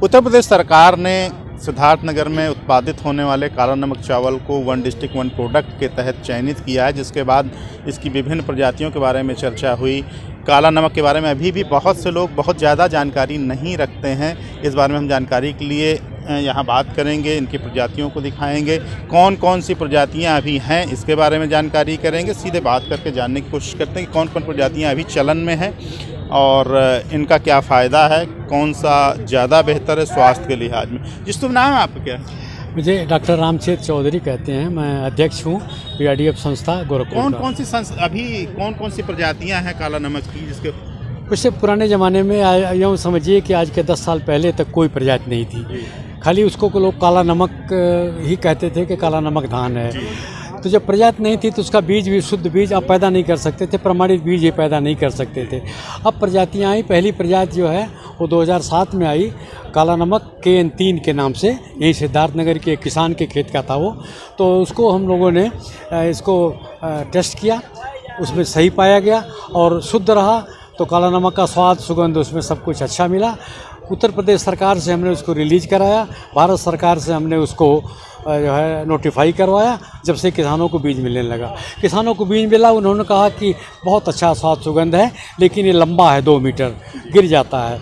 उत्तर प्रदेश सरकार ने सिद्धार्थनगर में उत्पादित होने वाले काला नमक चावल को वन डिस्ट्रिक्ट वन प्रोडक्ट के तहत चयनित किया है, जिसके बाद इसकी विभिन्न प्रजातियों के बारे में चर्चा हुई। काला नमक के बारे में अभी भी बहुत से लोग बहुत ज़्यादा जानकारी नहीं रखते हैं। इस बारे में हम जानकारी के लिए यहाँ बात करेंगे, इनकी प्रजातियों को दिखाएंगे, कौन कौन सी प्रजातियाँ अभी हैं इसके बारे में जानकारी करेंगे। सीधे बात करके जानने की कोशिश करते हैं कि कौन कौन प्रजातियाँ अभी चलन में हैं और इनका क्या फ़ायदा है, कौन सा ज़्यादा बेहतर है स्वास्थ्य के लिहाज में। जिस तुम नाम है आपका क्या? मुझे डॉक्टर रामचेत चौधरी कहते हैं, मैं अध्यक्ष हूँ PRDF संस्था गोरखपुर। कौन कौन सी प्रजातियाँ हैं काला नमक की जिसके? उससे पुराने ज़माने में यूँ समझिए कि आज के 10 साल पहले तक कोई प्रजाति नहीं थी, खाली उसको लोग काला नमक ही कहते थे कि काला नमक धान है। तो जब प्रजाति नहीं थी तो उसका बीज भी शुद्ध बीज आप पैदा नहीं कर सकते थे, प्रमाणित बीज ही पैदा नहीं कर सकते थे। अब प्रजातियाँ आई, पहली प्रजाति जो है वो 2007 में आई, काला नमक KN3 के नाम से, यही सिद्धार्थनगर के किसान के खेत का था वो। तो उसको हम लोगों ने इसको टेस्ट किया, उसमें सही पाया गया और शुद्ध रहा। तो काला नमक का स्वाद, सुगंध, उसमें सब कुछ अच्छा मिला। उत्तर प्रदेश सरकार से हमने उसको रिलीज़ कराया, भारत सरकार से हमने उसको जो है नोटिफाई करवाया। जब से किसानों को बीज मिलने लगा, किसानों को बीज मिला, उन्होंने कहा कि बहुत अच्छा स्वाद सुगंध है, लेकिन ये लंबा है, 2 मीटर, गिर जाता है,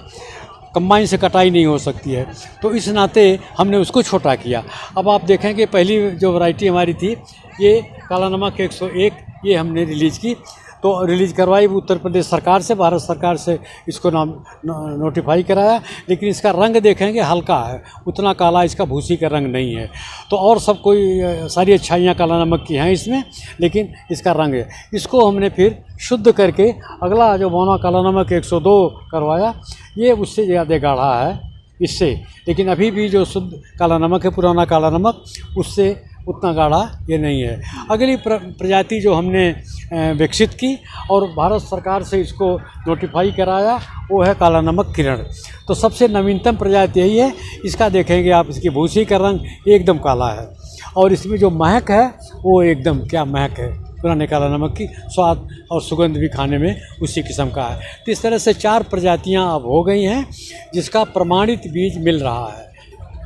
कंबाइन से कटाई नहीं हो सकती है। तो इस नाते हमने उसको छोटा किया। अब आप देखें कि पहली जो वैरायटी हमारी थी ये काला नमक 101, ये हमने रिलीज़ की। तो रिलीज़ करवाई उत्तर प्रदेश सरकार से, भारत सरकार से इसको नोटिफाई कराया। लेकिन इसका रंग देखेंगे हल्का है, उतना काला इसका भूसी का रंग नहीं है। तो और सब कोई सारी अच्छाइयाँ काला नमक की हैं इसमें, लेकिन इसका रंग है। इसको हमने फिर शुद्ध करके अगला जो बौना काला नमक 102 करवाया, ये उससे ज़्यादा गाढ़ा है इससे। लेकिन अभी भी जो शुद्ध काला नमक है, पुराना काला नमक, उससे उतना गाढ़ा ये नहीं है। अगली प्रजाति जो हमने विकसित की और भारत सरकार से इसको नोटिफाई कराया, वो है काला नमक किरण। तो सबसे नवीनतम प्रजाति यही है। इसका देखेंगे आप, इसकी भूसी का रंग एकदम काला है और इसमें जो महक है वो एकदम क्या महक है पुराने काला नमक की। स्वाद और सुगंध भी खाने में उसी किस्म का है। तो इस तरह से 4 प्रजातियाँ अब हो गई हैं जिसका प्रमाणित बीज मिल रहा है।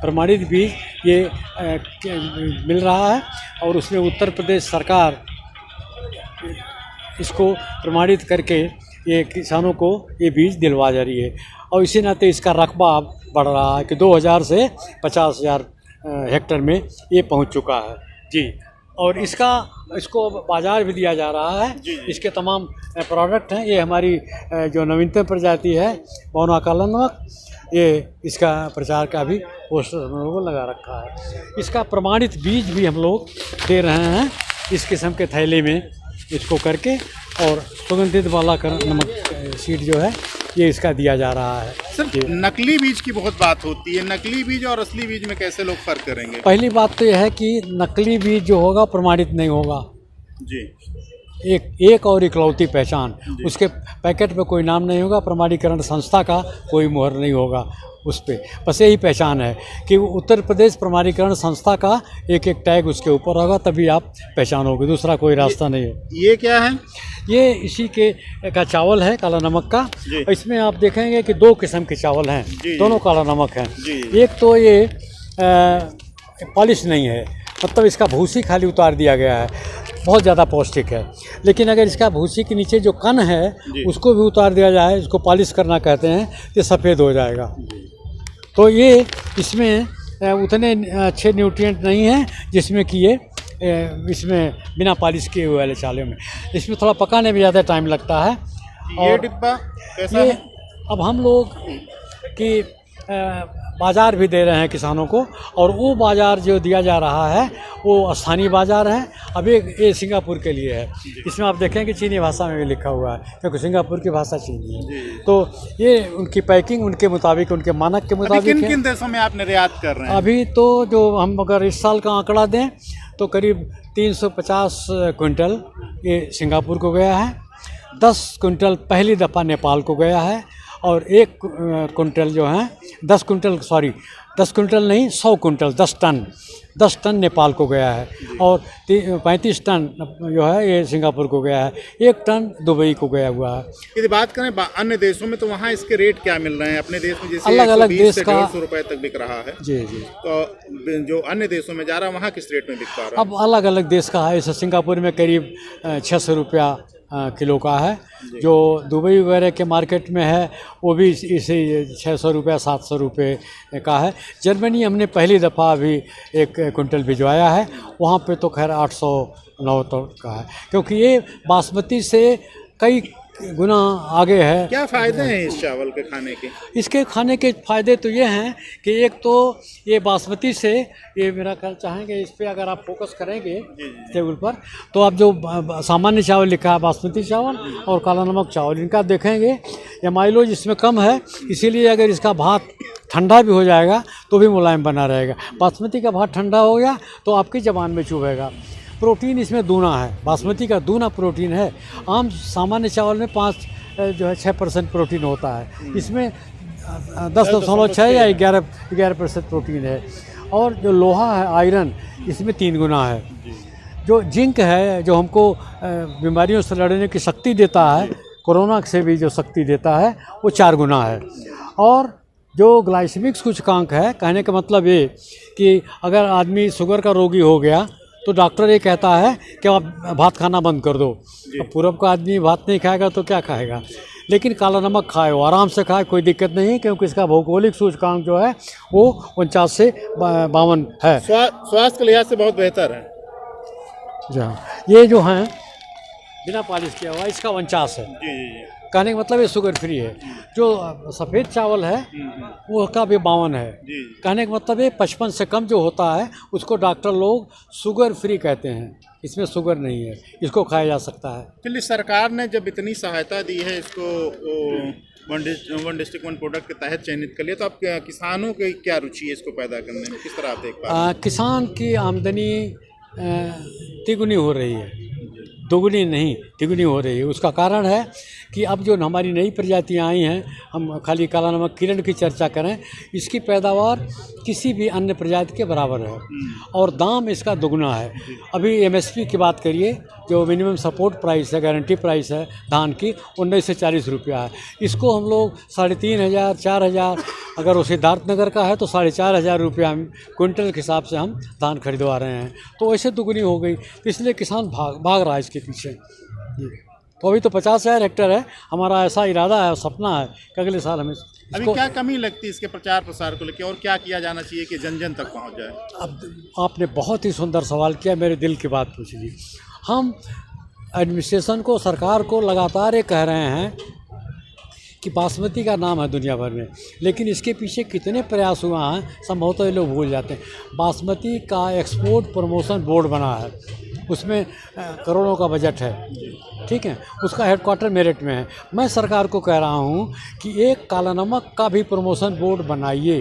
प्रमाणित बीज ये मिल रहा है और उसमें उत्तर प्रदेश सरकार इसको प्रमाणित करके ये किसानों को ये बीज दिलवा जा रही है। और इसी नाते इसका रकबा बढ़ रहा है कि 2000 से 50,000 हेक्टेयर में ये पहुंच चुका है जी। और इसको बाज़ार भी दिया जा रहा है जी। इसके तमाम प्रोडक्ट हैं। ये हमारी जो नवीनतम प्रजाति है बौना काला नमक, ये इसका प्रचार का भी पोस्टर हम लोगों को लगा रखा है। इसका प्रमाणित बीज भी हम लोग दे रहे हैं इस किस्म के थैले में इसको करके, और सुगंधित वाला नमक सीड जो है ये इसका दिया जा रहा है। सर, नकली बीज की बहुत बात होती है, नकली बीज और असली बीज में कैसे लोग फ़र्क करेंगे? पहली बात तो यह है कि नकली बीज जो होगा प्रमाणित नहीं होगा जी। एक और इकलौती पहचान, उसके पैकेट पे कोई नाम नहीं होगा, प्रमाणीकरण संस्था का कोई मुहर नहीं होगा उस पर। बस यही पहचान है कि उत्तर प्रदेश प्रमाणीकरण संस्था का एक टैग उसके ऊपर होगा, तभी आप पहचानोगे, दूसरा कोई रास्ता नहीं है। ये क्या है? ये इसी का चावल है काला नमक का। इसमें आप देखेंगे कि 2 किस्म के चावल हैं, दोनों काला नमक हैं। एक तो ये पॉलिश नहीं है, मतलब इसका भूसी खाली उतार दिया गया है, बहुत ज़्यादा पौष्टिक है। लेकिन अगर इसका भूसी के नीचे जो कण है उसको भी उतार दिया जाए, इसको पॉलिश करना कहते हैं, तो सफ़ेद हो जाएगा। तो ये इसमें उतने अच्छे न्यूट्रिएंट नहीं हैं जिसमें कि ये इसमें बिना पॉलिश किए हुए वाले चावलों में। इसमें थोड़ा पकाने में ज़्यादा टाइम लगता है। ये डिब्बा कैसा है? अब हम लोग की बाज़ार भी दे रहे हैं किसानों को, और वो बाज़ार जो दिया जा रहा है वो स्थानीय बाज़ार है। अब ये सिंगापुर के लिए है। इसमें आप देखेंगे चीनी भाषा में भी लिखा हुआ है, क्योंकि सिंगापुर की भाषा चीनी है। तो ये उनकी पैकिंग उनके मुताबिक, उनके मानक के मुताबिक है। किन देशों में आप निर्यात कर रहे हैं? अभी तो जो हम अगर इस साल का आंकड़ा दें तो करीब 350 क्विंटल ये सिंगापुर को गया है, 10 क्विंटल पहली दफ़ा नेपाल को गया है, और एक कुंटल जो है 10 कुंटल, सॉरी 10 कुंटल नहीं, 100 कुंटल, 10 टन नेपाल को गया है और 35 टन जो है ये सिंगापुर को गया है, 1 टन दुबई को गया हुआ है। यदि बात करें अन्य देशों में, तो वहाँ इसके रेट क्या मिल रहे हैं? अपने देश में जैसे अलग अलग देश का 150 रुपए तक बिक रहा है, जी जी, तो जो अन्य देशों में जा रहा है वहाँ किस रेट में बिक पा रहा है? अब अलग अलग देश का है। जैसे सिंगापुर में करीब 600 रुपया किलो का है, जो दुबई वगैरह के मार्केट में है वो भी इसे 600 रुपया 700 रुपये का है। जर्मनी हमने पहली दफ़ा अभी 1 कुंटल भिजवाया है, वहाँ पे तो खैर 809 का है, क्योंकि ये बासमती से कई गुना आगे है। क्या फ़ायदे हैं इस चावल के खाने के? इसके खाने के फ़ायदे तो ये हैं कि एक तो ये बासमती से, ये मेरा ख्याल चाहेंगे इस पर अगर आप फोकस करेंगे टेबल पर, तो आप जो सामान्य चावल लिखा है बासमती चावल और काला नमक चावल, इनका देखेंगे ये माइलेज इसमें कम है, इसीलिए अगर इसका भात ठंडा भी हो जाएगा तो भी मुलायम बना रहेगा। बासमती का भात ठंडा हो गया तो आपकी ज़बान में चुभेगा। प्रोटीन इसमें दूना है, बासमती का दूना प्रोटीन है। आम सामान्य चावल में 6% प्रोटीन होता है, इसमें 10.6 या 11% प्रोटीन है। और जो लोहा है, आयरन, इसमें 3 गुना है। जो जिंक है, जो हमको बीमारियों से लड़ने की शक्ति देता है, कोरोना से भी जो शक्ति देता है, वो 4 गुना है। और जो ग्लाइसेमिक सूचकांक है, कहने का मतलब ये कि अगर आदमी शुगर का रोगी हो गया तो डॉक्टर ये कहता है कि आप भात खाना बंद कर दो। अब पूरब का आदमी भात नहीं खाएगा तो क्या खाएगा, लेकिन काला नमक खाए, वो आराम से खाए, कोई दिक्कत नहीं है, क्योंकि इसका भौगोलिक सूचकांक जो है वो 49 से 52 है। स्वास्थ्य के लिहाज से बहुत बेहतर है। जी हाँ, ये जो है बिना पॉलिश किया हुआ, इसका 49 है। जी। कहने का मतलब ये शुगर फ्री है। जो सफ़ेद चावल है वो का भी 52 है। कहने का मतलब ये 55 से कम जो होता है उसको डॉक्टर लोग शुगर फ्री कहते हैं, इसमें शुगर नहीं है, इसको खाया जा सकता है। चलिए, सरकार ने जब इतनी सहायता दी है इसको वन डिस्ट्रिक्ट वन प्रोडक्ट के तहत चयनित कर लिया, तो आप किसानों की क्या रुचि है इसको पैदा करने में, किस तरह आप देख पा रहे हैं? किसान की आमदनी तिगुनी हो रही है, दोगुनी नहीं तिगुनी हो रही है। उसका कारण है कि अब जो हमारी नई प्रजातियां आई हैं, हम खाली काला नमक किरण की चर्चा करें, इसकी पैदावार किसी भी अन्य प्रजाति के बराबर है और दाम इसका दुगना है। अभी एमएसपी की बात करिए, जो मिनिमम सपोर्ट प्राइस है, गारंटी प्राइस है धान की, 19 से 40 रुपया है। इसको हम लोग 3,500 4,000, अगर वो सिद्धार्थनगर का है तो 4,500 रुपया क्विंटल के हिसाब से हम धान खरीदवा रहे हैं, तो ऐसे दुगनी हो गई। तो इसलिए किसान भाग रहा है इसके पीछे। तो अभी तो 50,000 हेक्टेयर है, हमारा ऐसा इरादा है, सपना है कि अगले साल हमें अभी क्या कमी लगती है इसके प्रचार प्रसार को लेकर, और क्या किया जाना चाहिए कि जन जन तक पहुंच जाए? अब आपने बहुत ही सुंदर सवाल किया, मेरे दिल की बात पूछ ली। हम एडमिनिस्ट्रेशन को, सरकार को लगातार ये कह रहे हैं कि बासमती का नाम है दुनिया भर में, लेकिन इसके पीछे कितने प्रयास हुआ हैं संभवतः ये लोग भूल जाते हैं। बासमती का एक्सपोर्ट प्रमोशन बोर्ड बना है, उसमें करोड़ों का बजट है, ठीक है, उसका हेडक्वार्टर मेरठ में है। मैं सरकार को कह रहा हूँ कि एक काला नमक का भी प्रमोशन बोर्ड बनाइए,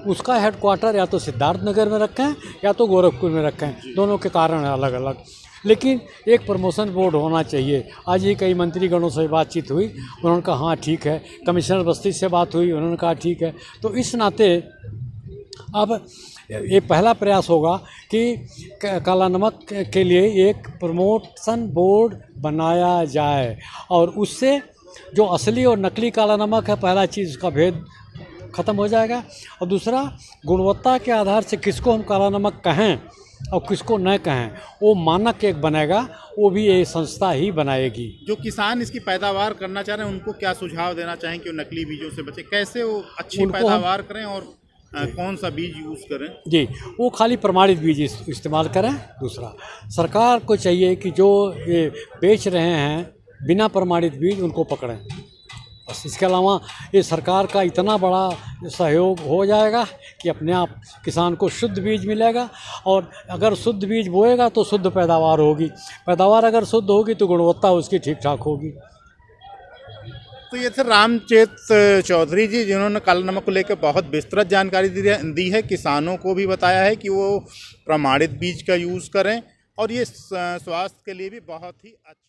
उसका हेडक्वार्टर या तो सिद्धार्थनगर में रखें या तो गोरखपुर में रखें, दोनों के कारण है अलग अलग, लेकिन एक प्रमोशन बोर्ड होना चाहिए। आज ही कई मंत्रीगणों से बातचीत हुई, उन्होंने कहा हाँ ठीक है, कमिश्नर बस्ती से बात हुई, उन्होंने कहा ठीक है। तो इस नाते अब ये पहला प्रयास होगा कि काला नमक के लिए एक प्रमोशन बोर्ड बनाया जाए, और उससे जो असली और नकली काला नमक है, पहला चीज़ उसका भेद ख़त्म हो जाएगा, और दूसरा गुणवत्ता के आधार से किसको हम काला नमक कहें और किसको न कहें, वो मानक एक बनेगा, वो भी ये संस्था ही बनाएगी। जो किसान इसकी पैदावार करना चाह रहे हैं उनको क्या सुझाव देना चाहें कि वो नकली बीजों से बचे, कैसे वो अच्छी पैदावार करें और कौन सा बीज यूज़ करें? जी, वो खाली प्रमाणित बीज इस्तेमाल करें। दूसरा, सरकार को चाहिए कि जो ये बेच रहे हैं बिना प्रमाणित बीज, उनको पकड़ें। बस इसके अलावा ये सरकार का इतना बड़ा सहयोग हो जाएगा कि अपने आप किसान को शुद्ध बीज मिलेगा, और अगर शुद्ध बीज बोएगा तो शुद्ध पैदावार होगी, पैदावार अगर शुद्ध होगी तो गुणवत्ता उसकी ठीक ठाक होगी। तो ये थे रामचेत चौधरी जी, जिन्होंने काला नमक को लेकर बहुत विस्तृत जानकारी दी है। किसानों को भी बताया है कि वो प्रमाणित बीज का यूज़ करें, और ये स्वास्थ्य के लिए भी बहुत ही अच्छा